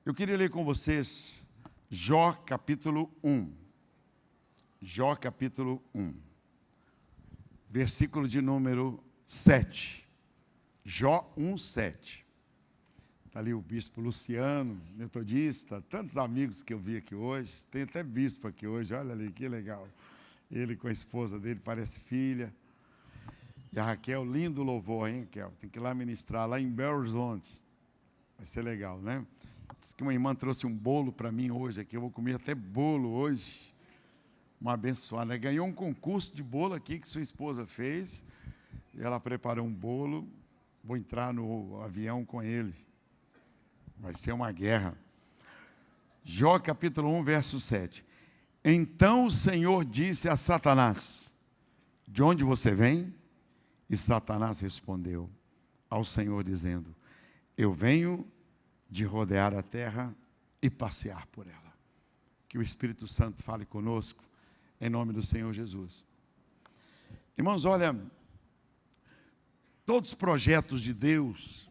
Eu queria ler com vocês Jó capítulo 1. Jó capítulo 1. Versículo de número 7. Jó 1, 7. Está ali o bispo Luciano, metodista, tantos amigos que eu vi aqui hoje. Tem até bispo aqui hoje, olha ali, que legal. Ele com a esposa dele, parece filha. E a Raquel, lindo louvor, hein, Raquel? Tem que ir lá ministrar, lá em Belo Horizonte. Vai ser legal, né? Diz que uma irmã trouxe um bolo para mim hoje aqui, eu vou comer até bolo hoje. Uma abençoada. Ganhou um concurso de bolo aqui que sua esposa fez. E ela preparou um bolo. Vou entrar no avião com ele. Vai ser uma guerra. Jó capítulo 1, verso 7. Então o Senhor disse a Satanás: de onde você vem? E Satanás respondeu ao Senhor, dizendo: eu venho de rodear a terra e passear por ela. Que o Espírito Santo fale conosco, em nome do Senhor Jesus. Irmãos, olha, todos os projetos de Deus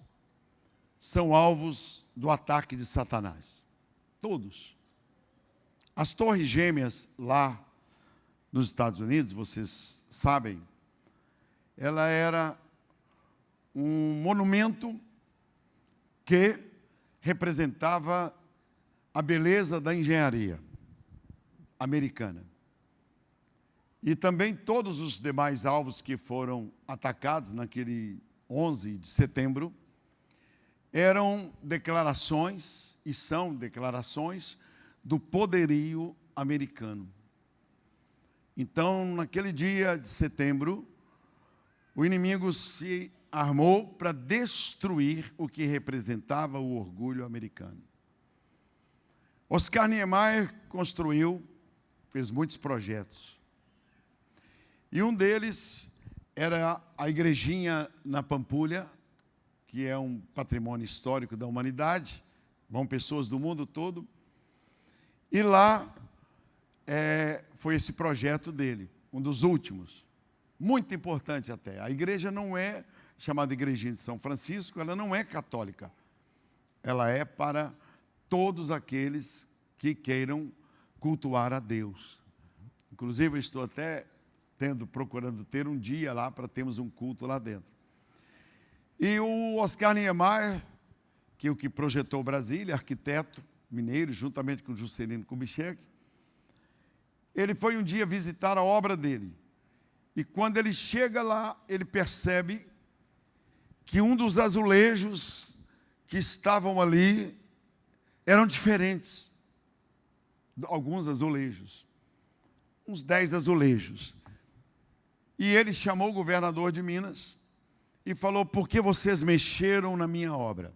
são alvos do ataque de Satanás. Todos. As Torres Gêmeas lá nos Estados Unidos, vocês sabem, ela era um monumento que representava a beleza da engenharia americana. E também todos os demais alvos que foram atacados naquele 11 de setembro eram declarações, e são declarações, do poderio americano. Então, naquele dia de setembro, o inimigo se armou para destruir o que representava o orgulho americano. Oscar Niemeyer construiu, fez muitos projetos. E um deles era a igrejinha na Pampulha, que é um patrimônio histórico da humanidade, vão pessoas do mundo todo. E lá foi esse projeto dele, um dos últimos, muito importante até. A igreja não é chamada Igrejinha de São Francisco, ela não é católica. Ela é para todos aqueles que queiram cultuar a Deus. Inclusive, eu estou até procurando ter um dia lá para termos um culto lá dentro. E o Oscar Niemeyer, que é o que projetou Brasília, arquiteto mineiro, juntamente com o Juscelino Kubitschek, ele foi um dia visitar a obra dele. E quando ele chega lá, ele percebe que um dos azulejos que estavam ali eram diferentes. Alguns azulejos. Uns 10 azulejos. E ele chamou o governador de Minas e falou: por que vocês mexeram na minha obra?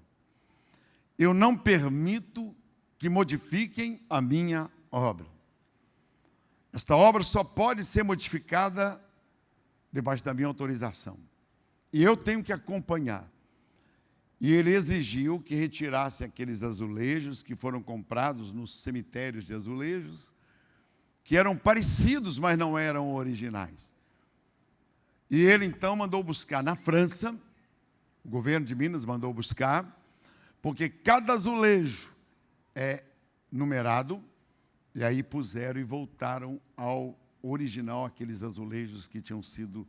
Eu não permito que modifiquem a minha obra. Esta obra só pode ser modificada debaixo da minha autorização. E eu tenho que acompanhar. E ele exigiu que retirassem aqueles azulejos que foram comprados nos cemitérios de azulejos, que eram parecidos, mas não eram originais. E ele então mandou buscar na França, o governo de Minas mandou buscar, porque cada azulejo é numerado, e aí puseram e voltaram ao original, aqueles azulejos que tinham sido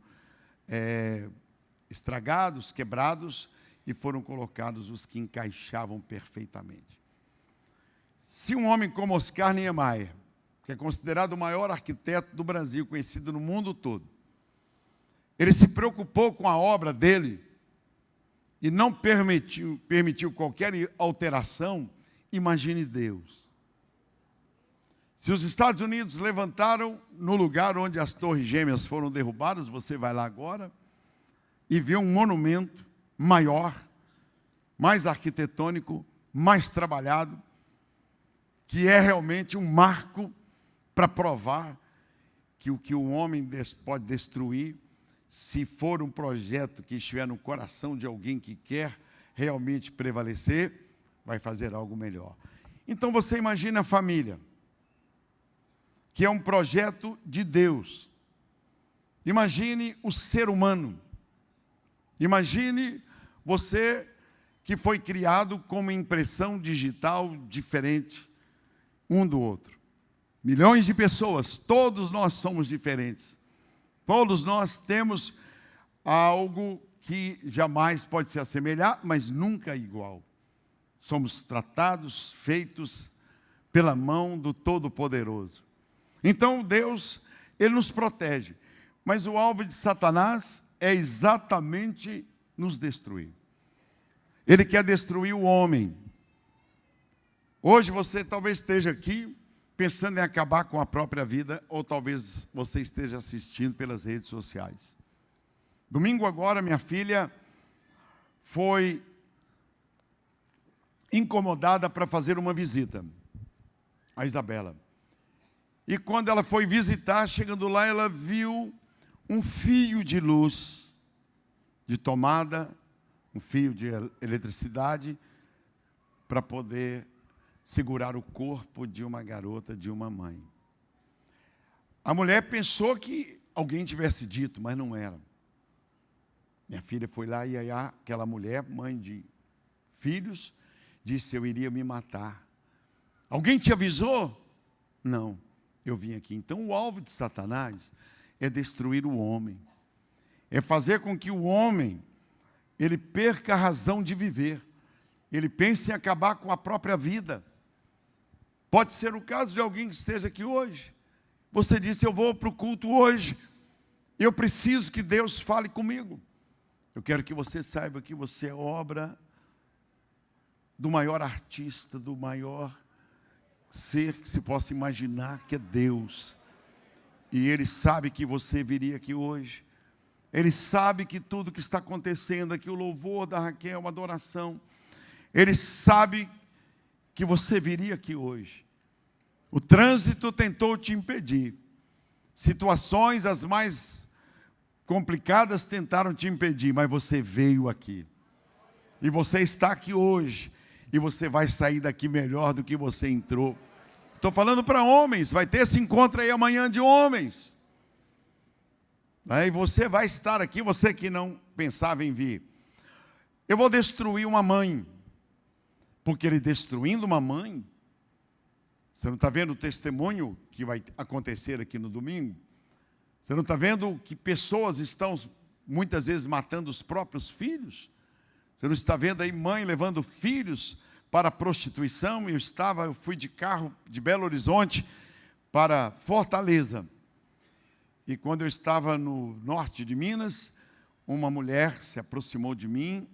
estragados, quebrados, e foram colocados os que encaixavam perfeitamente. Se um homem como Oscar Niemeyer, que é considerado o maior arquiteto do Brasil, conhecido no mundo todo, ele se preocupou com a obra dele e não permitiu qualquer alteração, imagine Deus. Se os Estados Unidos levantaram no lugar onde as Torres Gêmeas foram derrubadas, você vai lá agora e vê um monumento maior, mais arquitetônico, mais trabalhado, que é realmente um marco para provar que o que o homem pode destruir, se for um projeto que estiver no coração de alguém que quer realmente prevalecer, vai fazer algo melhor. Então você imagina a família, que é um projeto de Deus. Imagine o ser humano. Imagine você que foi criado com uma impressão digital diferente um do outro. Milhões de pessoas, todos nós somos diferentes. Todos nós temos algo que jamais pode se assemelhar, mas nunca igual. Somos tratados, feitos pela mão do Todo-Poderoso. Então Deus, Ele nos protege. Mas o alvo de Satanás é exatamente nos destruir. Ele quer destruir o homem. Hoje você talvez esteja aqui pensando em acabar com a própria vida, ou talvez você esteja assistindo pelas redes sociais. Domingo agora, minha filha foi incomodada para fazer uma visita, a Isabela. E quando ela foi visitar, chegando lá, ela viu um fio de luz, de tomada, um fio de eletricidade, para poder segurar o corpo de uma garota, de uma mãe. A mulher pensou que alguém tivesse dito, mas não era. Minha filha foi lá e aí aquela mulher, mãe de filhos, disse: eu iria me matar. Alguém te avisou? Não, eu vim aqui. Então o alvo de Satanás é destruir o homem. É fazer com que o homem, ele perca a razão de viver. Ele pense em acabar com a própria vida. Pode ser o caso de alguém que esteja aqui hoje. Você disse: eu vou para o culto hoje. Eu preciso que Deus fale comigo. Eu quero que você saiba que você é obra do maior artista, do maior ser que se possa imaginar, que é Deus. E Ele sabe que você viria aqui hoje. Ele sabe que tudo que está acontecendo aqui, o louvor da Raquel, uma adoração, Ele sabe que você viria aqui hoje. O trânsito tentou te impedir. Situações as mais complicadas tentaram te impedir, mas você veio aqui. E você está aqui hoje. E você vai sair daqui melhor do que você entrou. Estou falando para homens, vai ter esse encontro aí amanhã de homens. Aí você vai estar aqui, você que não pensava em vir. Eu vou destruir uma mãe. Porque ele destruindo uma mãe, você não está vendo o testemunho que vai acontecer aqui no domingo? Você não está vendo que pessoas estão muitas vezes matando os próprios filhos? Você não está vendo aí mãe levando filhos para a prostituição? Eu fui de carro de Belo Horizonte para Fortaleza. E quando eu estava no norte de Minas, uma mulher se aproximou de mim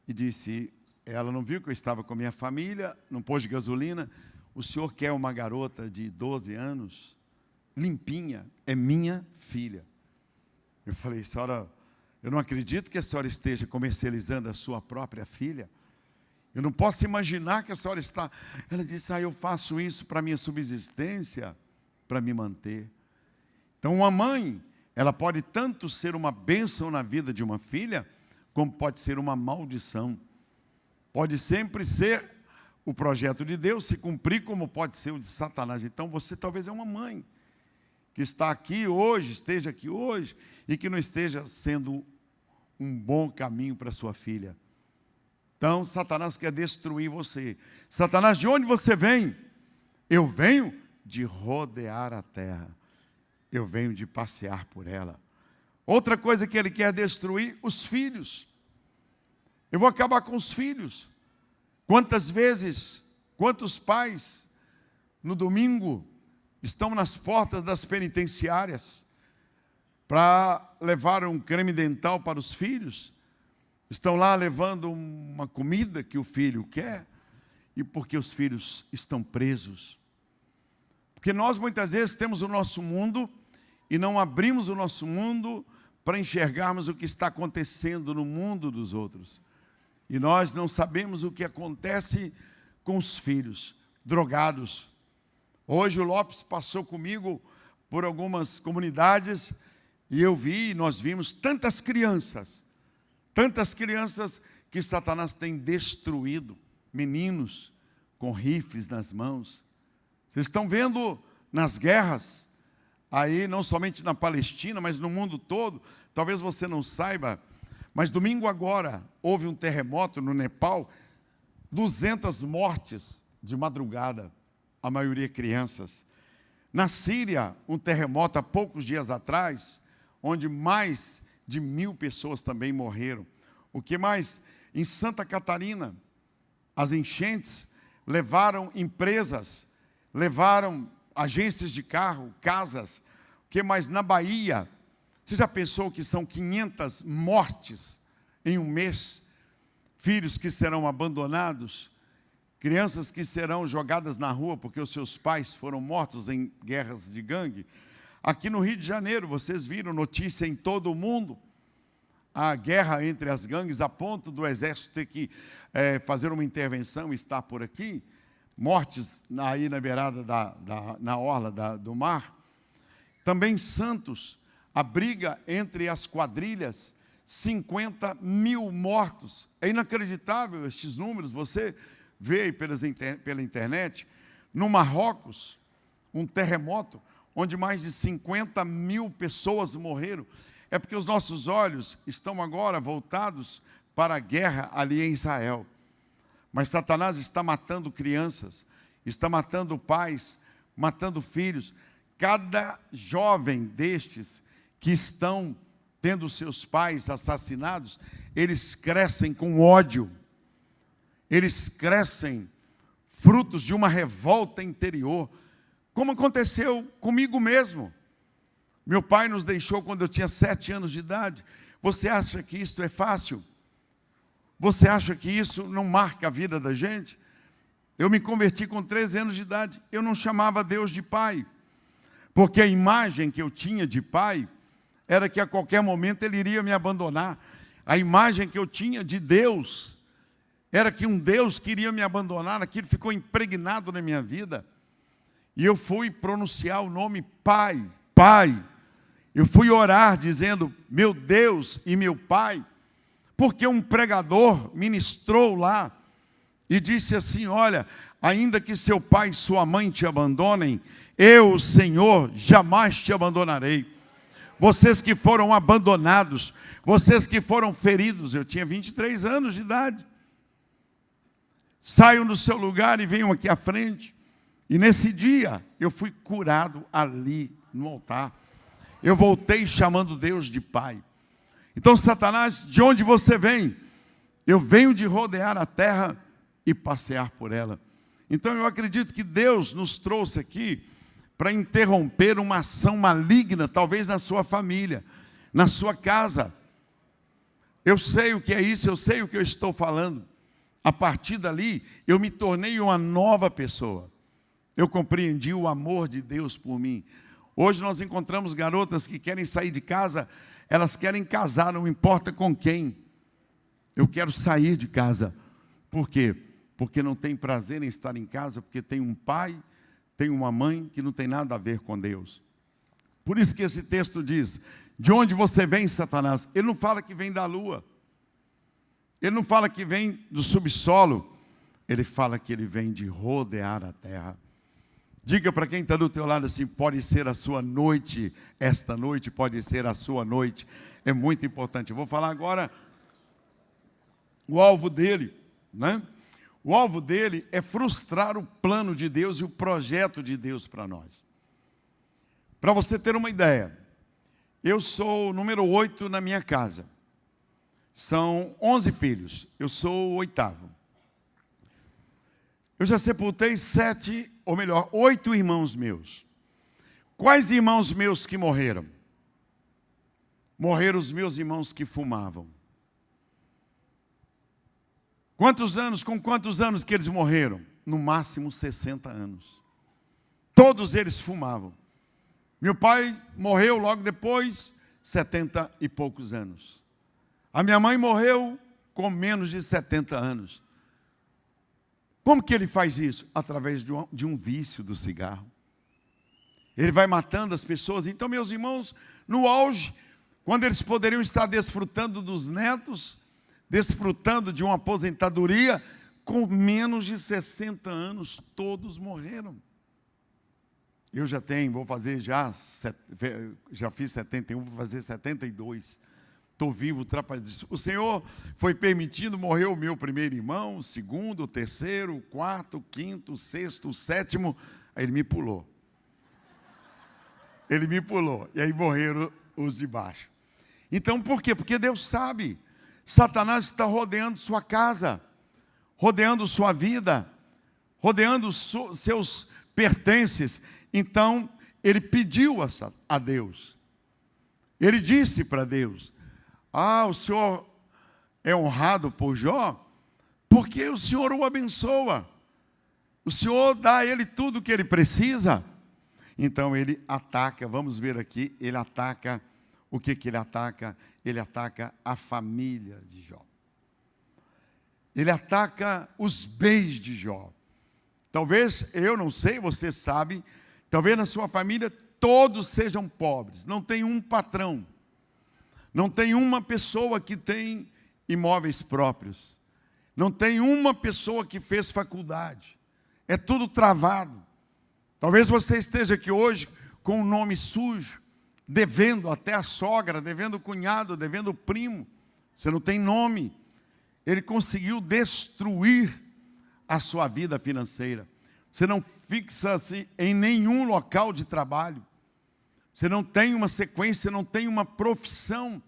e disse: ela não viu que eu estava com a minha família, num posto de gasolina. O senhor quer uma garota de 12 anos, limpinha, é minha filha. Eu falei: senhora, eu não acredito que a senhora esteja comercializando a sua própria filha. Eu não posso imaginar que a senhora está... Ela disse: eu faço isso para a minha subsistência, para me manter. Então uma mãe, ela pode tanto ser uma bênção na vida de uma filha, como pode ser uma maldição. Pode sempre ser o projeto de Deus se cumprir, como pode ser o de Satanás. Então você talvez é uma mãe que está aqui hoje, esteja aqui hoje, e que não esteja sendo um bom caminho para sua filha. Então Satanás quer destruir você. Satanás, de onde você vem? Eu venho de rodear a terra. Eu venho de passear por ela. Outra coisa que ele quer destruir, os filhos. Eu vou acabar com os filhos. Quantas vezes, quantos pais, no domingo, estão nas portas das penitenciárias para levar um creme dental para os filhos? Estão lá levando uma comida que o filho quer, e porque os filhos estão presos. Porque nós muitas vezes temos o nosso mundo e não abrimos o nosso mundo para enxergarmos o que está acontecendo no mundo dos outros. E nós não sabemos o que acontece com os filhos, drogados. Hoje o Lopes passou comigo por algumas comunidades e eu vi, nós vimos tantas crianças que Satanás tem destruído, meninos com rifles nas mãos. Vocês estão vendo nas guerras, aí não somente na Palestina, mas no mundo todo, talvez você não saiba, Mas domingo agora, houve um terremoto no Nepal, 200 mortes de madrugada, a maioria crianças. Na Síria, um terremoto há poucos dias atrás, onde mais de 1.000 pessoas também morreram. O que mais? Em Santa Catarina, as enchentes levaram empresas, levaram agências de carro, casas. O que mais? Na Bahia, você já pensou que são 500 mortes em um mês? Filhos que serão abandonados, crianças que serão jogadas na rua porque os seus pais foram mortos em guerras de gangue. Aqui no Rio de Janeiro, vocês viram notícia em todo o mundo, a guerra entre as gangues, a ponto do exército ter que fazer uma intervenção e estar por aqui. Mortes aí na beirada na orla do mar. Também Santos, a briga entre as quadrilhas, 50.000 mortos. É inacreditável estes números, você vê aí pela internet. No Marrocos, um terremoto, onde mais de 50.000 pessoas morreram. É porque os nossos olhos estão agora voltados para a guerra ali em Israel. Mas Satanás está matando crianças, está matando pais, matando filhos. Cada jovem destes que estão tendo seus pais assassinados, eles crescem com ódio. Eles crescem frutos de uma revolta interior, como aconteceu comigo mesmo. Meu pai nos deixou quando eu tinha 7 anos de idade. Você acha que isto é fácil? Você acha que isso não marca a vida da gente? Eu me converti com 13 anos de idade. Eu não chamava Deus de pai, porque a imagem que eu tinha de pai era que a qualquer momento Ele iria me abandonar. A imagem que eu tinha de Deus era que um Deus queria me abandonar. Aquilo ficou impregnado na minha vida. E eu fui pronunciar o nome Pai, Pai. Eu fui orar dizendo, meu Deus e meu Pai, porque um pregador ministrou lá e disse assim, olha, ainda que seu pai e sua mãe te abandonem, eu, Senhor, jamais te abandonarei. Vocês que foram abandonados, vocês que foram feridos, eu tinha 23 anos de idade, saiam do seu lugar e venham aqui à frente. E nesse dia, eu fui curado ali no altar. Eu voltei chamando Deus de Pai. Então, Satanás, de onde você vem? Eu venho de rodear a terra e passear por ela. Então, eu acredito que Deus nos trouxe aqui para interromper uma ação maligna, talvez na sua família, na sua casa. Eu sei o que é isso, eu sei o que eu estou falando. A partir dali, eu me tornei uma nova pessoa. Eu compreendi o amor de Deus por mim. Hoje nós encontramos garotas que querem sair de casa, elas querem casar, não importa com quem. Eu quero sair de casa. Por quê? Porque não tem prazer em estar em casa, porque tem um pai, tem uma mãe que não tem nada a ver com Deus. Por isso que esse texto diz, de onde você vem, Satanás? Ele não fala que vem da lua. Ele não fala que vem do subsolo. Ele fala que ele vem de rodear a terra. Diga para quem está do teu lado assim, pode ser a sua noite, esta noite pode ser a sua noite. É muito importante. Eu vou falar agora o alvo dele, né? O alvo dele é frustrar o plano de Deus e o projeto de Deus para nós. Para você ter uma ideia, eu sou o número 8 na minha casa. São 11 filhos, eu sou o 8º. Eu já sepultei 8 irmãos meus. Quais irmãos meus que morreram? Morreram os meus irmãos que fumavam. Com quantos anos que eles morreram? No máximo 60 anos. Todos eles fumavam. Meu pai morreu logo depois, 70 e poucos anos. A minha mãe morreu com menos de 70 anos. Como que ele faz isso? Através de um vício do cigarro. Ele vai matando as pessoas. Então, meus irmãos, no auge, quando eles poderiam estar desfrutando dos netos, desfrutando de uma aposentadoria, com menos de 60 anos, todos morreram. Eu já fiz 71, vou fazer 72. Estou vivo, o Senhor foi permitindo, morreu o meu primeiro irmão, o segundo, o terceiro, o quarto, o quinto, o sexto, o sétimo, aí ele me pulou. Ele me pulou, e aí morreram os de baixo. Então, por quê? Porque Deus sabe, Satanás está rodeando sua casa, rodeando sua vida, rodeando seus pertences. Então, ele pediu a Deus. Ele disse para Deus: o Senhor é honrado por Jó, porque o Senhor o abençoa. O Senhor dá a ele tudo o que ele precisa. Então ele ataca, vamos ver aqui, ele ataca, o que ele ataca? Ele ataca a família de Jó. Ele ataca os bens de Jó. Talvez, eu não sei, você sabe, talvez na sua família todos sejam pobres, não tem um patrão. Não tem uma pessoa que tem imóveis próprios. Não tem uma pessoa que fez faculdade. É tudo travado. Talvez você esteja aqui hoje com um nome sujo, devendo até a sogra, devendo o cunhado, devendo o primo. Você não tem nome. Ele conseguiu destruir a sua vida financeira. Você não fixa-se em nenhum local de trabalho. Você não tem uma sequência, não tem uma profissão.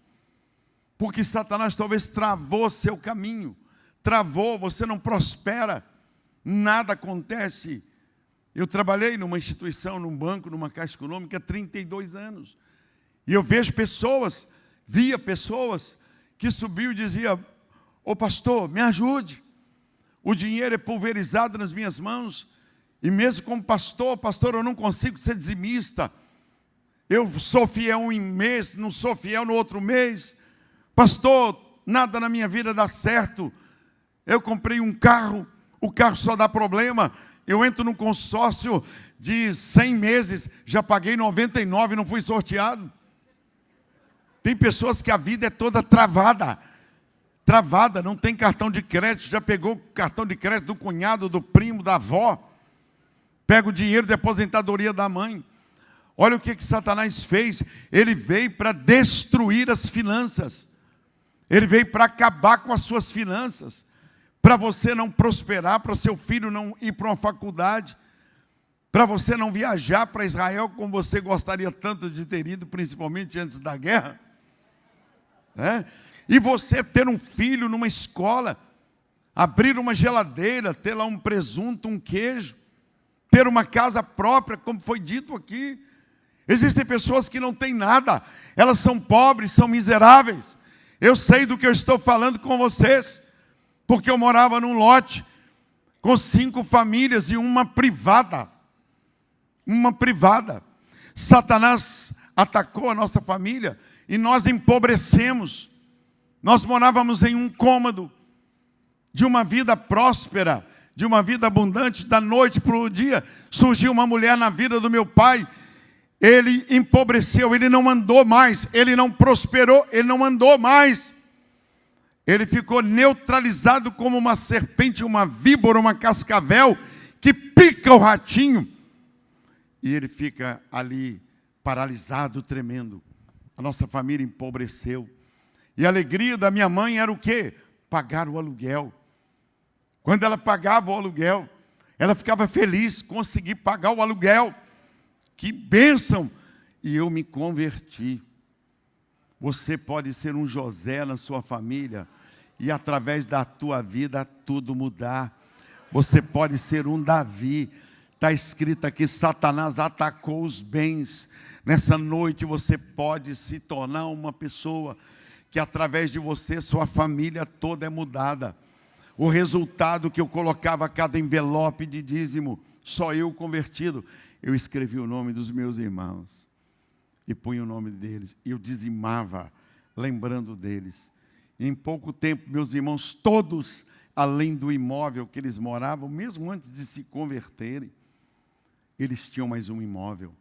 Porque Satanás talvez travou seu caminho. Travou, você não prospera. Nada acontece. Eu trabalhei numa instituição, num banco, numa Caixa Econômica há 32 anos. E eu vejo pessoas, via pessoas que subiam e diziam: ô pastor, me ajude. O dinheiro é pulverizado nas minhas mãos. E mesmo como pastor, eu não consigo ser dizimista. Eu sou fiel um mês, não sou fiel no outro mês. Pastor, nada na minha vida dá certo. Eu comprei um carro, o carro só dá problema. Eu entro num consórcio de 100 meses, já paguei 99 e não fui sorteado. Tem pessoas que a vida é toda travada. Travada, não tem cartão de crédito, já pegou o cartão de crédito do cunhado, do primo, da avó. Pega o dinheiro de aposentadoria da mãe. Olha o que Satanás fez. Ele veio para destruir as finanças. Ele veio para acabar com as suas finanças. Para você não prosperar, para seu filho não ir para uma faculdade. Para você não viajar para Israel como você gostaria tanto de ter ido, principalmente antes da guerra. E você ter um filho numa escola, abrir uma geladeira, ter lá um presunto, um queijo, ter uma casa própria, como foi dito aqui. Existem pessoas que não têm nada, elas são pobres, são miseráveis. Eu sei do que eu estou falando com vocês, porque eu morava num lote com 5 famílias e uma privada. Uma privada. Satanás atacou a nossa família e nós empobrecemos. Nós morávamos em um cômodo de uma vida próspera, de uma vida abundante. Da noite para o dia surgiu uma mulher na vida do meu pai. Ele empobreceu, ele não andou mais, ele não prosperou, ele não andou mais. Ele ficou neutralizado como uma serpente, uma víbora, uma cascavel que pica o ratinho. E ele fica ali paralisado, tremendo. A nossa família empobreceu. E a alegria da minha mãe era o quê? Pagar o aluguel. Quando ela pagava o aluguel, ela ficava feliz, consegui pagar o aluguel. Que bênção! E eu me converti. Você pode ser um José na sua família e através da tua vida tudo mudar. Você pode ser um Davi. Está escrito aqui, Satanás atacou os bens. Nessa noite você pode se tornar uma pessoa que através de você, sua família toda é mudada. O resultado que eu colocava a cada envelope de dízimo, só eu convertido, eu escrevi o nome dos meus irmãos e punha o nome deles. E eu dizimava, lembrando deles. E em pouco tempo, meus irmãos, todos, além do imóvel que eles moravam, mesmo antes de se converterem, eles tinham mais um imóvel.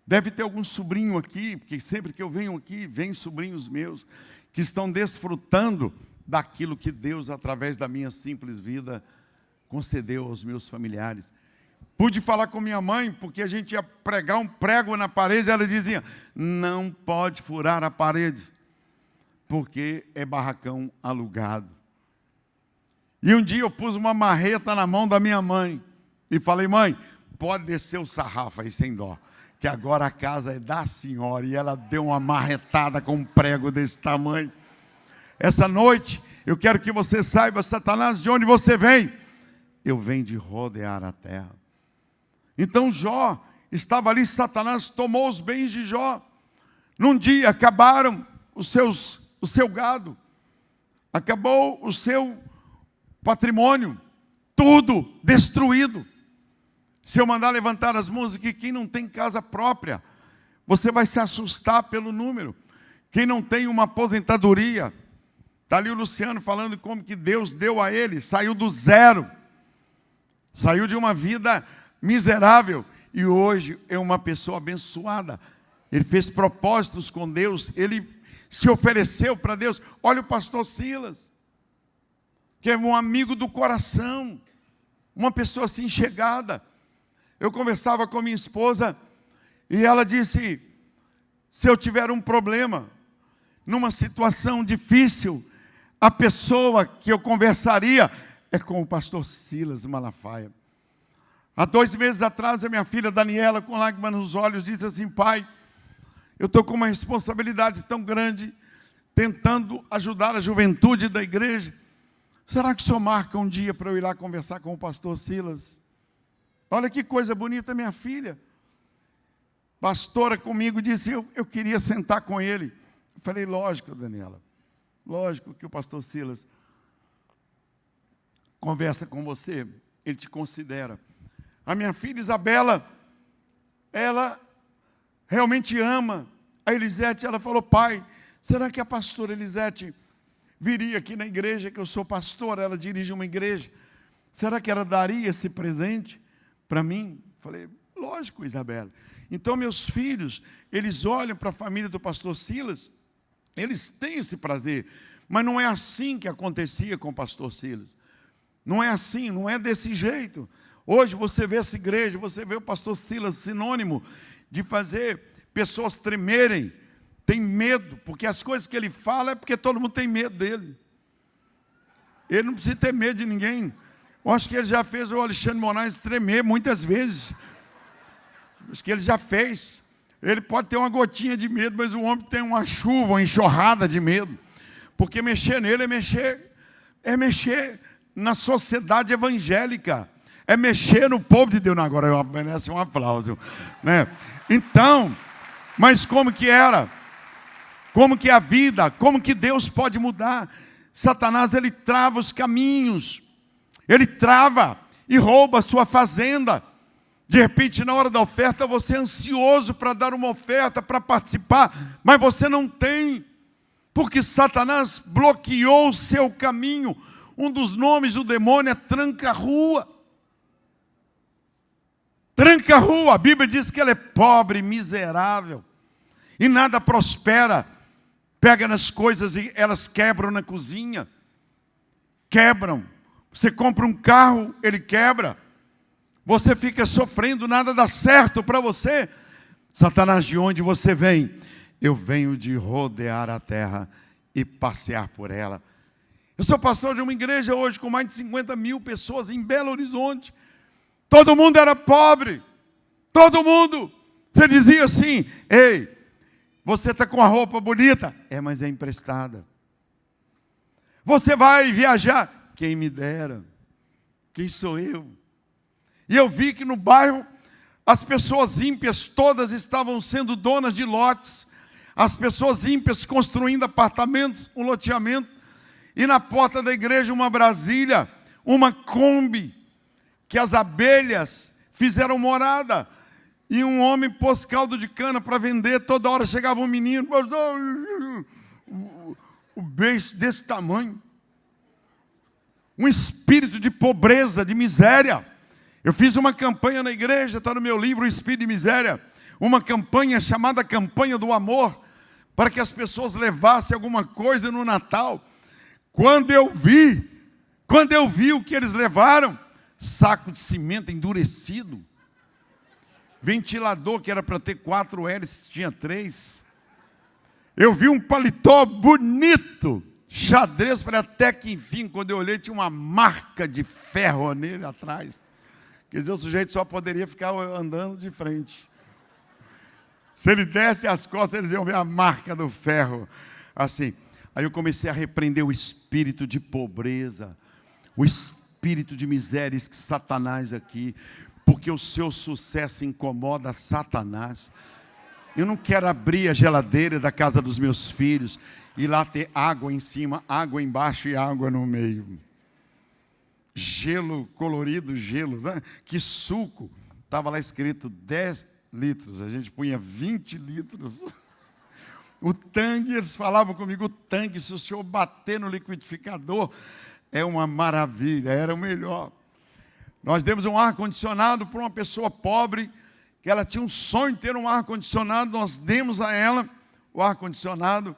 Deve ter algum sobrinho aqui, porque sempre que eu venho aqui, vem sobrinhos meus, que estão desfrutando daquilo que Deus, através da minha simples vida, concedeu aos meus familiares. Pude falar com minha mãe, porque a gente ia pregar um prego na parede, ela dizia, não pode furar a parede, porque é barracão alugado. E um dia eu pus uma marreta na mão da minha mãe e falei: mãe, pode descer o sarrafo aí sem dó, que agora a casa é da senhora. E ela deu uma marretada com um prego desse tamanho. Essa noite eu quero que você saiba, Satanás, de onde você vem. Eu venho de rodear a terra. Então Jó estava ali, Satanás tomou os bens de Jó. Num dia acabaram o seu gado, acabou o seu patrimônio, tudo destruído. Se eu mandar levantar as mãos aqui, quem não tem casa própria, você vai se assustar pelo número. Quem não tem uma aposentadoria, está ali o Luciano falando como que Deus deu a ele, saiu do zero, saiu de uma vida miserável e hoje é uma pessoa abençoada. Ele fez propósitos com Deus, ele se ofereceu para Deus. Olha o pastor Silas, que é um amigo do coração, uma pessoa assim chegada. Eu conversava com minha esposa e ela disse: se eu tiver um problema, numa situação difícil, a pessoa que eu conversaria é com o pastor Silas Malafaia. Há 2 meses atrás, a minha filha Daniela, com lágrimas nos olhos, disse assim: pai, eu estou com uma responsabilidade tão grande, tentando ajudar a juventude da igreja. Será que o senhor marca um dia para eu ir lá conversar com o pastor Silas? Olha que coisa bonita, minha filha. Pastora comigo disse: eu queria sentar com ele. Eu falei: lógico, Daniela. Lógico que o pastor Silas conversa com você, ele te considera. A minha filha Isabela, ela realmente ama a Elisete. Ela falou: pai, será que a pastora Elisete viria aqui na igreja, que eu sou pastora, ela dirige uma igreja, será que ela daria esse presente para mim? Falei: lógico, Isabela. Então meus filhos, eles olham para a família do pastor Silas, eles têm esse prazer, mas não é assim que acontecia com o pastor Silas. Não é assim, não é desse jeito. Hoje você vê essa igreja, você vê o pastor Silas sinônimo de fazer pessoas tremerem, tem medo, porque as coisas que ele fala é porque todo mundo tem medo dele. Ele não precisa ter medo de ninguém. Eu acho que ele já fez o Alexandre Moraes tremer muitas vezes. Acho que ele já fez. Ele pode ter uma gotinha de medo, mas o homem tem uma chuva, uma enxurrada de medo. Porque mexer nele é mexer na sociedade evangélica. É mexer no povo de Deus. Não, agora eu merece um aplauso, né? Então, mas como que era? Como que é a vida? Como que Deus pode mudar? Satanás, ele trava os caminhos. Ele trava e rouba a sua fazenda. De repente, na hora da oferta, você é ansioso para dar uma oferta, para participar, mas você não tem, porque Satanás bloqueou o seu caminho. Um dos nomes do demônio é tranca-rua. Tranca-rua, a Bíblia diz que ela é pobre, miserável, e nada prospera. Pega nas coisas e elas quebram na cozinha. Quebram. Você compra um carro, ele quebra. Você fica sofrendo, nada dá certo para você. Satanás, de onde você vem? Eu venho de rodear a terra e passear por ela. Eu sou pastor de uma igreja hoje com mais de 50 mil pessoas em Belo Horizonte. Todo mundo era pobre. Todo mundo. Você dizia assim: ei, você está com a roupa bonita? É, mas é emprestada. Você vai viajar? Quem me dera. Quem sou eu? E eu vi que no bairro, as pessoas ímpias todas estavam sendo donas de lotes. As pessoas ímpias construindo apartamentos, um loteamento. E na porta da igreja uma Brasília, uma Kombi, que as abelhas fizeram morada. E um homem pôs caldo de cana para vender. Toda hora chegava um menino, o beijo desse tamanho. Um espírito de pobreza, de miséria. Eu fiz uma campanha na igreja, está no meu livro, O Espírito de Miséria. Uma campanha chamada Campanha do Amor, para que as pessoas levassem alguma coisa no Natal. Quando eu vi o que eles levaram, saco de cimento endurecido, ventilador que era para ter 4 hélices, tinha 3. Eu vi um paletó bonito, xadrez, falei, até que enfim, quando eu olhei, tinha uma marca de ferro nele atrás. Quer dizer, o sujeito só poderia ficar andando de frente. Se ele desse as costas, eles iam ver a marca do ferro. Assim. Aí eu comecei a repreender o espírito de pobreza, o espírito de miséria, que Satanás aqui, porque o seu sucesso incomoda Satanás. Eu não quero abrir a geladeira da casa dos meus filhos e lá ter água em cima, água embaixo e água no meio. Gelo colorido, gelo, né? Que suco. Estava lá escrito 10 litros, a gente punha 20 litros. O tangue, eles falavam comigo, o tangue, se o senhor bater no liquidificador, é uma maravilha, era o melhor. Nós demos um ar-condicionado para uma pessoa pobre, que ela tinha um sonho de ter um ar-condicionado, nós demos a ela o ar-condicionado.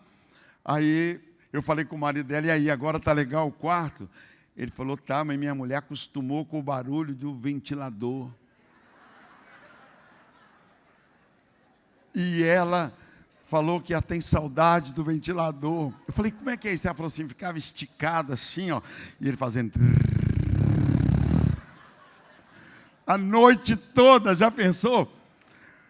Aí eu falei com o marido dela, e aí, agora está legal o quarto? Ele falou, tá, mas minha mulher acostumou com o barulho do ventilador. E ela falou que ela tem saudade do ventilador. Eu falei, como é que é isso? Ela falou assim, ficava esticada assim, ó, e ele fazendo... A noite toda, já pensou?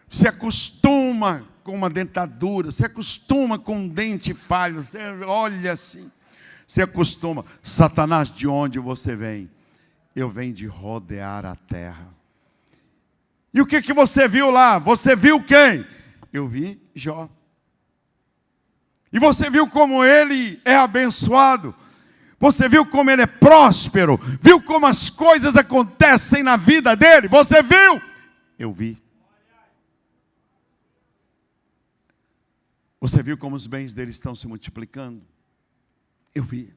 Se acostuma com uma dentadura, se acostuma com um dente falho, você olha assim, se acostuma. Satanás, de onde você vem? Eu venho de rodear a terra. E o que você viu lá? Você viu quem? Eu vi Jó. E você viu como ele é abençoado. Você viu como ele é próspero? Viu como as coisas acontecem na vida dele? Você viu? Eu vi. Você viu como os bens dele estão se multiplicando? Eu vi.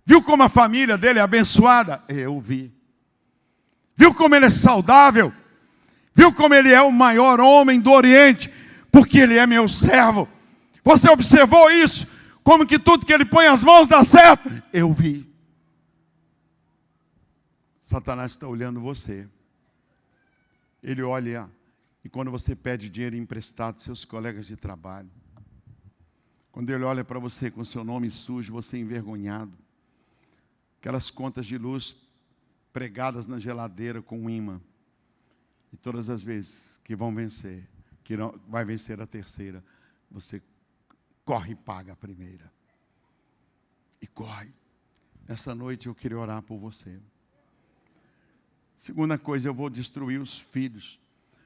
Viu como a família dele é abençoada? Eu vi. Viu como ele é saudável? Viu como ele é o maior homem do Oriente? Porque ele é meu servo. Você observou isso? Como que tudo que ele põe as mãos dá certo? Eu vi. Satanás está olhando você. Ele olha, e quando você pede dinheiro emprestado, seus colegas de trabalho. Quando ele olha para você com seu nome sujo, você envergonhado. Aquelas contas de luz pregadas na geladeira com um imã. E todas as vezes que vão vencer, que não, vai vencer a terceira, você corre e paga a primeira. E corre. Essa noite eu queria orar por você. Segunda coisa, eu vou destruir os filhos.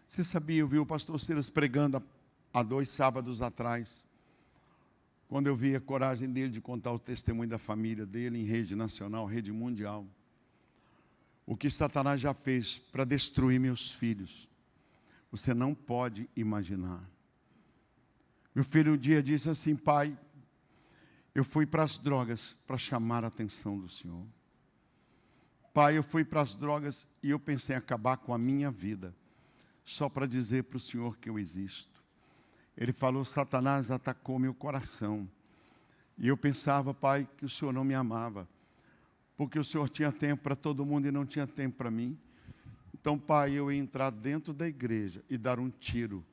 Você sabia, eu vi o pastor Silas pregando há 2 sábados atrás. Quando eu vi a coragem dele de contar o testemunho da família dele em rede nacional, rede mundial. O que Satanás já fez para destruir meus filhos. Você não pode imaginar. Meu filho um dia disse assim, pai, eu fui para as drogas para chamar a atenção do Senhor. Pai, eu fui para as drogas e eu pensei em acabar com a minha vida, só para dizer para o Senhor que eu existo. Ele falou, Satanás atacou meu coração. E eu pensava, pai, que o Senhor não me amava, porque o Senhor tinha tempo para todo mundo e não tinha tempo para mim. Então, pai, eu ia entrar dentro da igreja e dar um tiro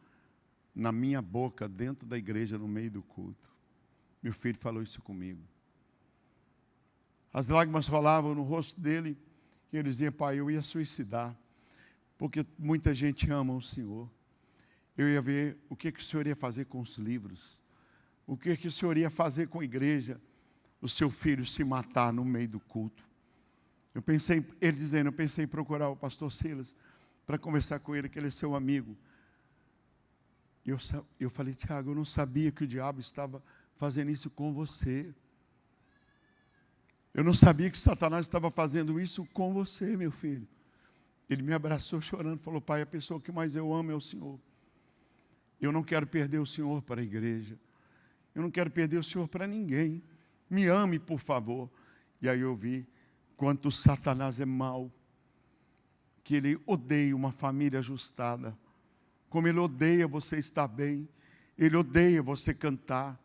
na minha boca, dentro da igreja, no meio do culto. Meu filho falou isso comigo. As lágrimas rolavam no rosto dele, e ele dizia, pai, eu ia suicidar, porque muita gente ama o Senhor. Eu ia ver o que o Senhor ia fazer com os livros, o que o Senhor ia fazer com a igreja, o seu filho se matar no meio do culto. Eu pensei, ele dizendo, eu pensei em procurar o pastor Silas, para conversar com ele, que ele é seu amigo. Eu falei, Tiago, eu não sabia que o diabo estava fazendo isso com você. Eu não sabia que Satanás estava fazendo isso com você, meu filho. Ele me abraçou chorando, falou, pai, a pessoa que mais eu amo é o Senhor. Eu não quero perder o Senhor para a igreja. Eu não quero perder o Senhor para ninguém. Me ame, por favor. E aí eu vi quanto Satanás é mau. Que ele odeia uma família ajustada. Como ele odeia você estar bem. Ele odeia você cantar.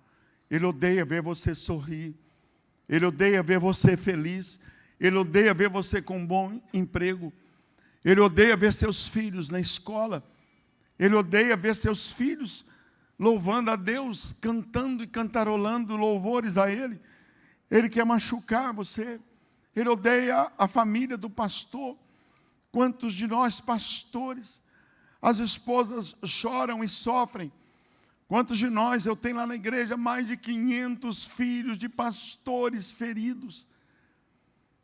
Ele odeia ver você sorrir. Ele odeia ver você feliz. Ele odeia ver você com um bom emprego. Ele odeia ver seus filhos na escola. Ele odeia ver seus filhos louvando a Deus, cantando e cantarolando louvores a Ele. Ele quer machucar você. Ele odeia a família do pastor. Quantos de nós, pastores, as esposas choram e sofrem? Quantos de nós, eu tenho lá na igreja mais de 500 filhos de pastores feridos.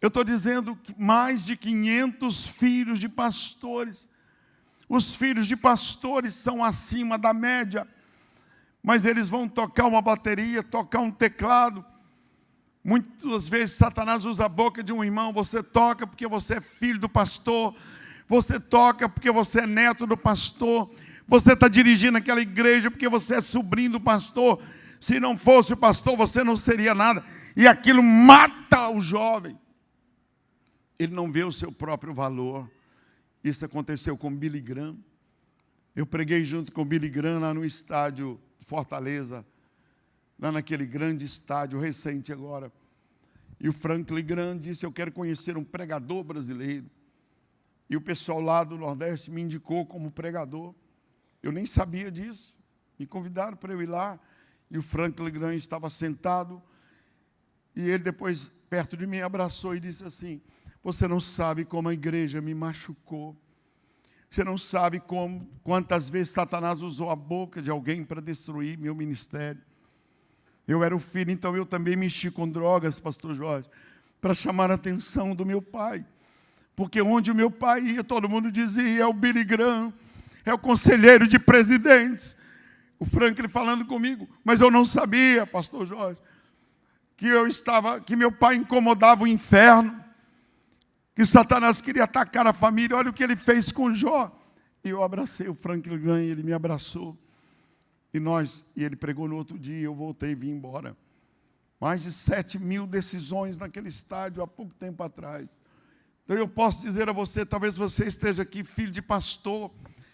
Eu estou dizendo que mais de 500 filhos de pastores. Os filhos de pastores são acima da média, mas eles vão tocar uma bateria, tocar um teclado. Muitas vezes Satanás usa a boca de um irmão. Você toca porque você é filho do pastor. Você toca porque você é neto do pastor. Você está dirigindo aquela igreja porque você é sobrinho do pastor. Se não fosse o pastor, você não seria nada. E aquilo mata o jovem. Ele não vê o seu próprio valor. Isso aconteceu com Billy Graham. Eu preguei junto com Billy Graham lá no estádio Fortaleza, lá naquele grande estádio recente agora. E o Franklin Graham disse: eu quero conhecer um pregador brasileiro. E o pessoal lá do Nordeste me indicou como pregador. Eu nem sabia disso. Me convidaram para eu ir lá. E o Franklin Graham estava sentado. E ele depois, perto de mim, abraçou e disse assim: você não sabe como a igreja me machucou. Você não sabe quantas vezes Satanás usou a boca de alguém para destruir meu ministério. Eu era o filho, então eu também mexi com drogas, pastor Jorge, para chamar a atenção do meu pai. Porque onde o meu pai ia, todo mundo dizia: é o Billy Graham, é o conselheiro de presidentes. O Franklin falando comigo, mas eu não sabia, pastor Jorge, que meu pai incomodava o inferno, que Satanás queria atacar a família. Olha o que ele fez com Jó. E eu abracei o Franklin Graham, ele me abraçou. E ele pregou no outro dia, eu voltei e vim embora. Mais de 7.000 decisões naquele estádio há pouco tempo atrás. Então eu posso dizer a você, talvez você esteja aqui, filho de pastor,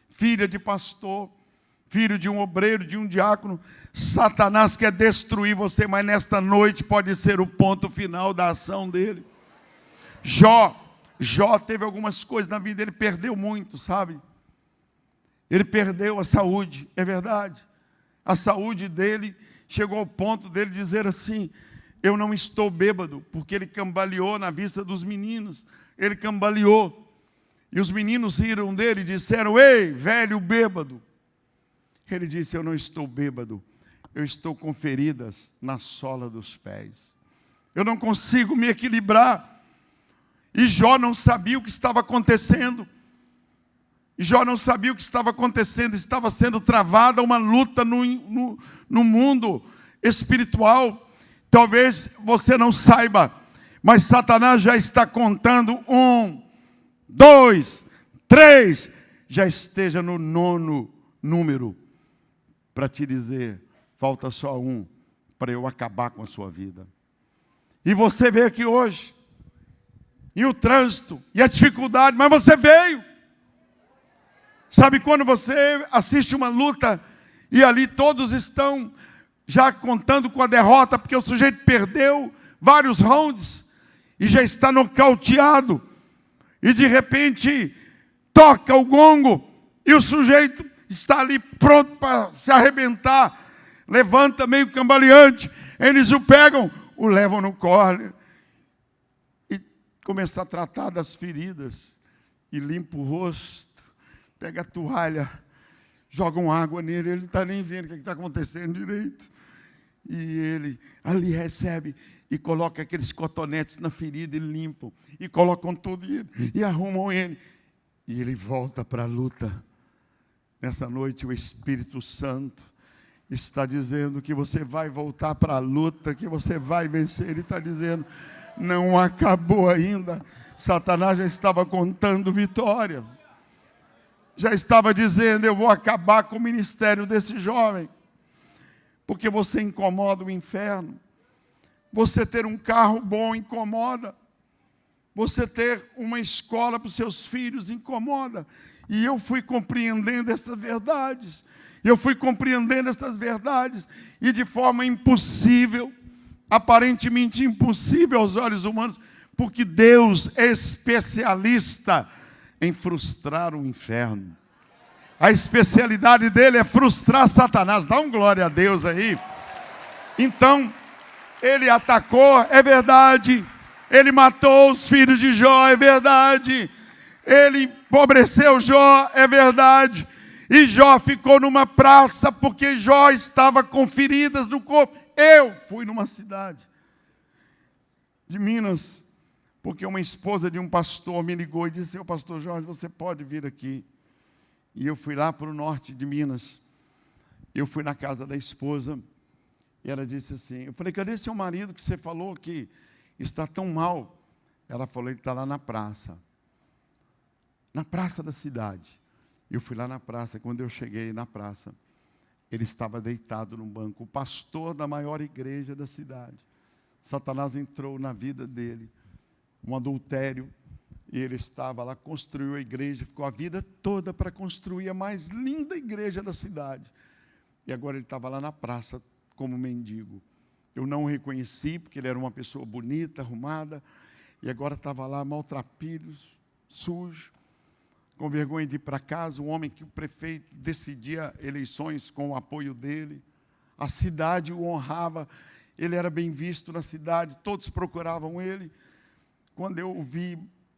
filha de pastor, filho de um obreiro, de um diácono. Satanás quer destruir você, mas nesta noite pode ser o ponto final da ação dele. Jó teve algumas coisas na vida, ele perdeu muito, sabe? Ele perdeu a saúde, é verdade. A saúde dele chegou ao ponto dele dizer assim: eu não estou bêbado, porque ele cambaleou na vista dos meninos. Ele cambaleou. E os meninos riram dele e disseram: ei, velho bêbado. Ele disse: eu não estou bêbado, eu estou com feridas na sola dos pés. Eu não consigo me equilibrar. E Jó não sabia o que estava acontecendo. Estava sendo travada uma luta no mundo espiritual. Talvez você não saiba, mas Satanás já está contando 1, 2, 3, já esteja no 9º número, para te dizer: falta só 1 para eu acabar com a sua vida. E você veio aqui hoje, e o trânsito, e a dificuldade, mas você veio. Sabe quando você assiste uma luta, e ali todos estão já contando com a derrota, porque o sujeito perdeu vários rounds, e já está nocauteado, e de repente toca o gongo, e o sujeito está ali pronto para se arrebentar, levanta meio cambaleante, eles o pegam, o levam no córner, e começa a tratar das feridas, e limpa o rosto, pega a toalha, jogam água nele, ele não está nem vendo o que está acontecendo direito. E ele ali recebe e coloca aqueles cotonetes na ferida e limpam. E colocam tudo e arrumam ele. E ele volta para a luta. Nessa noite o Espírito Santo está dizendo que você vai voltar para a luta, que você vai vencer. Ele está dizendo: não acabou ainda. Satanás já estava contando vitórias. Já estava dizendo: eu vou acabar com o ministério desse jovem. Porque você incomoda o inferno. Você ter um carro bom incomoda. Você ter uma escola para os seus filhos incomoda. E eu fui compreendendo essas verdades. E de forma impossível, aparentemente impossível aos olhos humanos, porque Deus é especialista em frustrar o inferno. A especialidade dele é frustrar Satanás. Dá um glória a Deus aí. Então, ele atacou, é verdade. Ele matou os filhos de Jó, é verdade. Ele empobreceu Jó, é verdade. E Jó ficou numa praça porque Jó estava com feridas no corpo. Eu fui numa cidade de Minas, porque uma esposa de um pastor me ligou e disse: "Ô pastor Jorge, você pode vir aqui?" E eu fui lá para o norte de Minas. Eu fui na casa da esposa e ela disse assim, eu falei: "Cadê seu marido que você falou que está tão mal?" Ela falou: "Ele está lá na praça da cidade." Eu fui lá na praça. Quando eu cheguei na praça, ele estava deitado num banco, o pastor da maior igreja da cidade. Satanás entrou na vida dele, um adultério, e ele estava lá, construiu a igreja, ficou a vida toda para construir a mais linda igreja da cidade. E agora ele estava lá na praça como mendigo. Eu não o reconheci, porque ele era uma pessoa bonita, arrumada, e agora estava lá maltrapilhos, sujo, com vergonha de ir para casa, um homem que o prefeito decidia eleições com o apoio dele. A cidade o honrava, ele era bem visto na cidade, todos procuravam ele. Quando eu o vi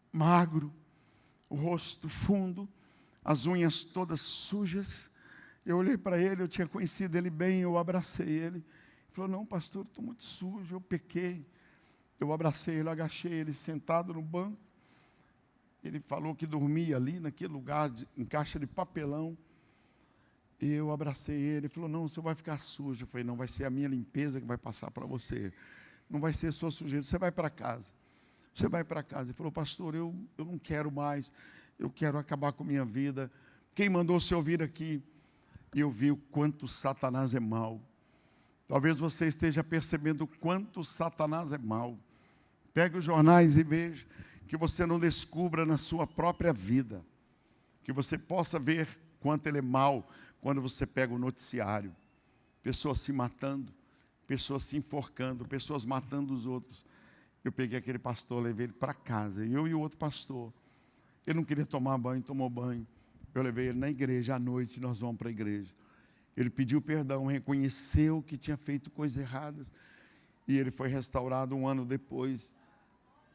magro, o rosto fundo, as unhas todas sujas, eu olhei para ele, eu tinha conhecido ele bem, eu abracei ele. Ele falou: "Não, pastor, estou muito sujo, eu pequei." Eu abracei ele, agachei ele sentado no banco. Ele falou que dormia ali, naquele lugar, em caixa de papelão. E eu abracei ele. Ele falou: "Não, você vai ficar sujo." Eu falei: "Não, vai ser a minha limpeza que vai passar para você. Não vai ser sua sujeira. Você vai para casa. Você vai para casa." Ele falou: "Pastor, eu não quero mais. Eu quero acabar com a minha vida. Quem mandou você vir aqui?" E eu vi o quanto Satanás é mau. Talvez você esteja percebendo o quanto Satanás é mau. Pegue os jornais e veja, que você não descubra na sua própria vida, que você possa ver quanto ele é mau quando você pega o noticiário. Pessoas se matando, pessoas se enforcando, pessoas matando os outros. Eu peguei aquele pastor, levei ele para casa, eu e o outro pastor. Ele não queria tomar banho, tomou banho. Eu levei ele na igreja, à noite nós vamos para a igreja. Ele pediu perdão, reconheceu que tinha feito coisas erradas, e ele foi restaurado um ano depois,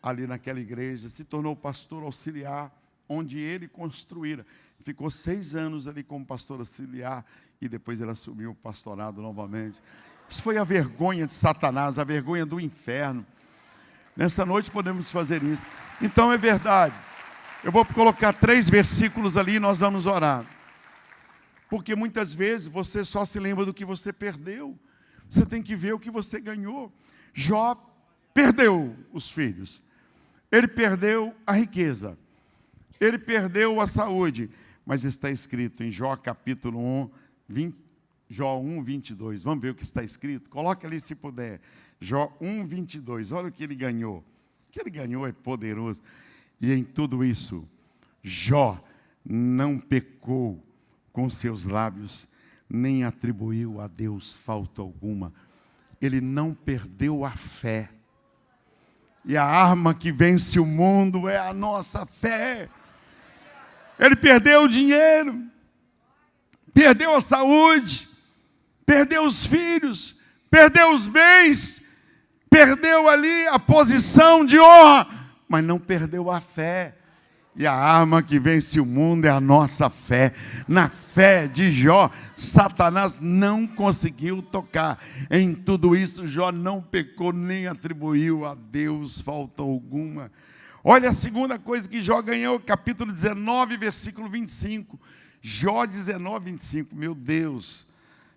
ali naquela igreja, se tornou pastor auxiliar, onde ele construíra. Ficou 6 anos ali como pastor auxiliar, e depois ele assumiu o pastorado novamente. Isso foi a vergonha de Satanás, a vergonha do inferno. Nessa noite podemos fazer isso. Então é verdade. Eu vou colocar 3 versículos ali e nós vamos orar. Porque muitas vezes você só se lembra do que você perdeu. Você tem que ver o que você ganhou. Jó perdeu os filhos. Ele perdeu a riqueza. Ele perdeu a saúde. Mas está escrito em Jó capítulo 1, Jó 1, 22. Vamos ver o que está escrito? Coloque ali se puder. Jó 1, 22. Olha o que ele ganhou. O que ele ganhou é poderoso. E em tudo isso, Jó não pecou com seus lábios, nem atribuiu a Deus falta alguma. Ele não perdeu a fé. E a arma que vence o mundo é a nossa fé. Ele perdeu o dinheiro, perdeu a saúde, perdeu os filhos, perdeu os bens, perdeu ali a posição de honra, mas não perdeu a fé. E a arma que vence o mundo é a nossa fé. Na fé de Jó, Satanás não conseguiu tocar. Em tudo isso, Jó não pecou, nem atribuiu a Deus falta alguma. Olha a segunda coisa que Jó ganhou, capítulo 19, versículo 25. Jó 19, 25. Meu Deus.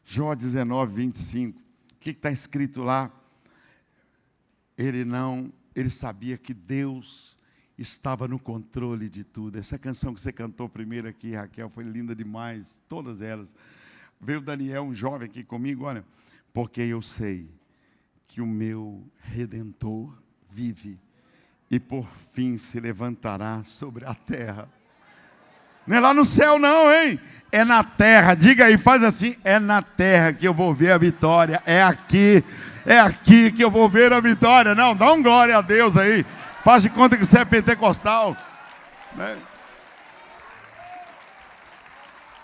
Jó 19, 25. O que está escrito lá? Ele sabia que Deus estava no controle de tudo. Essa canção que você cantou primeiro aqui, Raquel, foi linda demais, todas elas. Veio o Daniel, um jovem aqui comigo, olha, porque eu sei que o meu Redentor vive e por fim se levantará sobre a terra. Não é lá no céu não, hein? É na terra, diga aí, faz assim, é na terra que eu vou ver a vitória, é aqui que eu vou ver a vitória. Não, dá um glória a Deus aí. Faz de conta que você é pentecostal, né?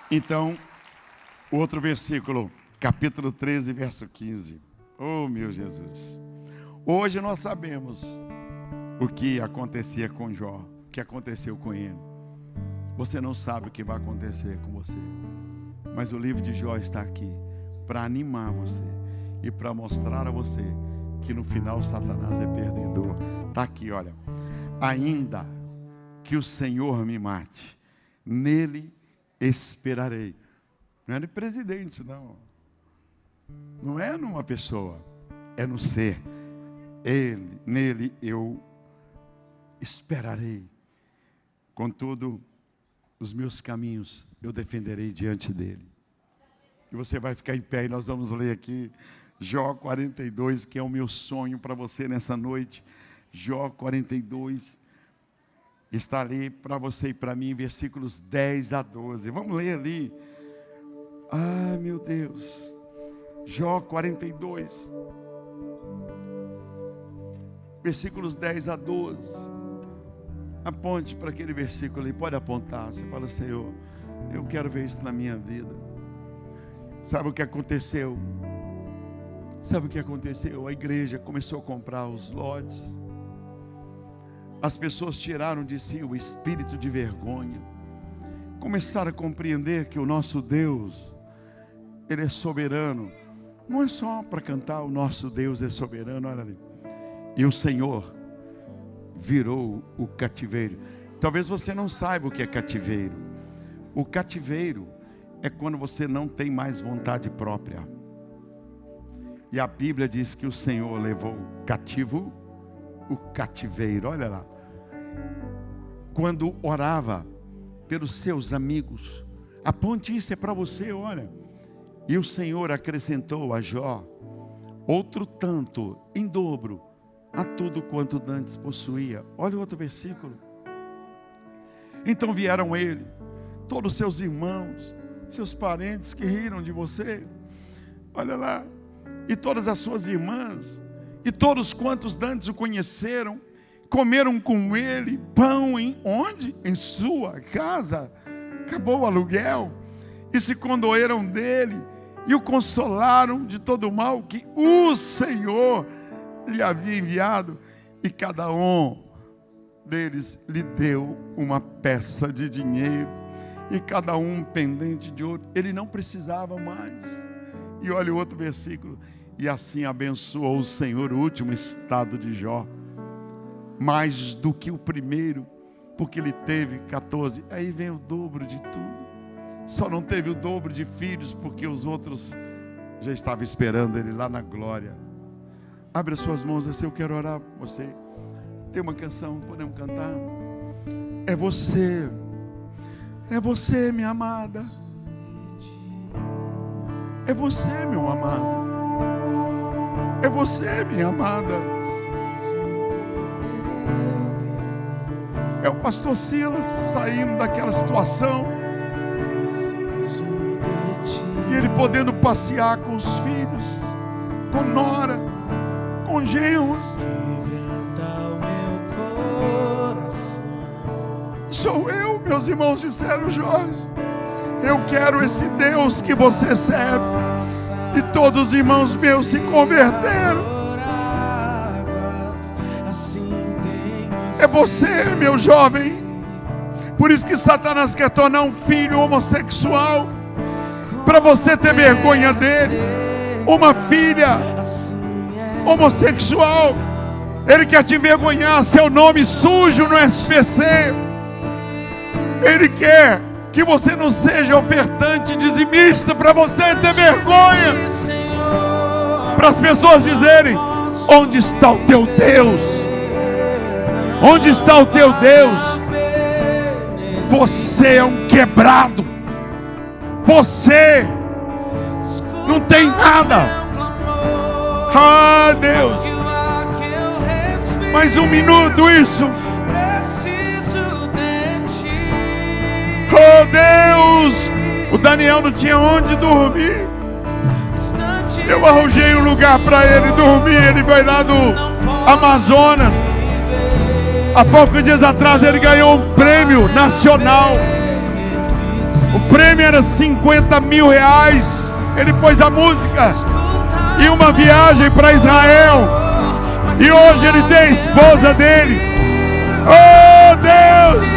Então, outro versículo, capítulo 13, verso 15. Oh, meu Jesus. Hoje nós sabemos o que acontecia com Jó, o que aconteceu com ele. Você não sabe o que vai acontecer com você, mas o livro de Jó está aqui para animar você e para mostrar a você que no final Satanás é perdedor. Está aqui, olha. Ainda que o Senhor me mate, nele esperarei. Não é de presidente, não. Não é numa pessoa, é no ser. Nele eu esperarei. Contudo, os meus caminhos eu defenderei diante dele. E você vai ficar em pé e nós vamos ler aqui Jó 42, que é o meu sonho para você nessa noite. Jó 42 está ali para você e para mim, versículos 10 a 12. Vamos ler ali. Ah, meu Deus. Jó 42, versículos 10 a 12. Aponte para aquele versículo ali, pode apontar. Você fala: Senhor, eu quero ver isso na minha vida. Sabe o que aconteceu? Sabe o que aconteceu? A igreja começou a comprar os lotes. As pessoas tiraram de si o espírito de vergonha. Começaram a compreender que o nosso Deus, Ele é soberano. Não é só para cantar, o nosso Deus é soberano, olha ali. E o Senhor virou o cativeiro. Talvez você não saiba o que é cativeiro. O cativeiro é quando você não tem mais vontade própria. E a Bíblia diz que o Senhor levou cativo o cativeiro. Olha lá. Quando orava pelos seus amigos, aponte isso, é para você, olha. E o Senhor acrescentou a Jó outro tanto, em dobro, a tudo quanto dantes possuía. Olha o outro versículo. Então vieram ele, todos os seus irmãos, seus parentes que riram de você. Olha lá. E todas as suas irmãs, e todos quantos dantes o conheceram, comeram com ele pão em onde? Em sua casa. Acabou o aluguel. E se condoeram dele, e o consolaram de todo o mal que o Senhor lhe havia enviado. E cada um deles lhe deu uma peça de dinheiro, e cada um pendente de ouro. Ele não precisava mais. E olha o outro versículo. E assim abençoou o Senhor o último estado de Jó, mais do que o primeiro, porque ele teve 14. Aí vem o dobro de tudo. Só não teve o dobro de filhos, porque os outros já estavam esperando ele lá na glória. Abre as suas mãos assim, eu quero orar por você. Tem uma canção, podemos cantar? É você, minha amada. É você, meu amado. É você, minha amada. É o pastor Silas saindo daquela situação, e ele podendo passear com os filhos, com nora, com genros. Sou eu, meus irmãos disseram: Jorge, eu quero esse Deus que você serve. E todos os irmãos meus se converteram. É você, meu jovem. Por isso que Satanás quer tornar um filho homossexual, para você ter vergonha dele. Uma filha homossexual, ele quer te envergonhar, seu nome sujo no SPC. Ele quer que você não seja ofertante dizimista, para você ter vergonha, para as pessoas dizerem: onde está o teu Deus? Onde está o teu Deus? Você é um quebrado. Você não tem nada. Ah, Deus. Mais um minuto isso. Oh, Deus. O Daniel não tinha onde dormir. Eu arranjei um lugar para ele dormir. Ele vai lá do Amazonas. Há poucos dias atrás ele ganhou um prêmio nacional. O prêmio era 50 mil reais. Ele pôs a música e uma viagem para Israel. E hoje ele tem a esposa dele. Oh Deus!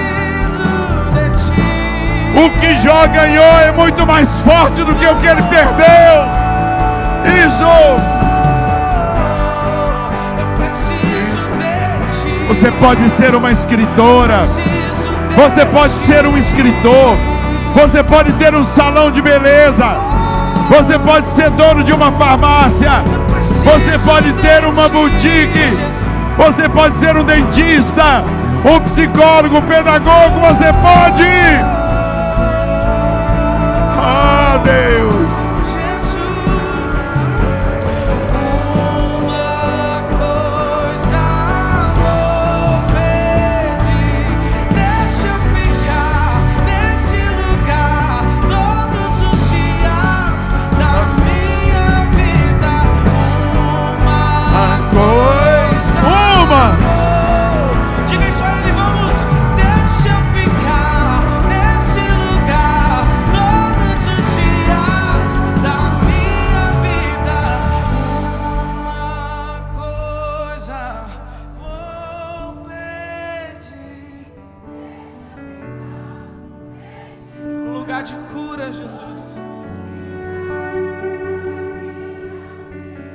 O que Jó ganhou é muito mais forte do que o que ele perdeu. Isso! Você pode ser uma escritora. Você pode ser um escritor. Você pode ter um salão de beleza. Você pode ser dono de uma farmácia. Você pode ter uma boutique. Você pode ser um dentista, um psicólogo, um pedagogo. Você pode. Ah, Deus. De cura, Jesus.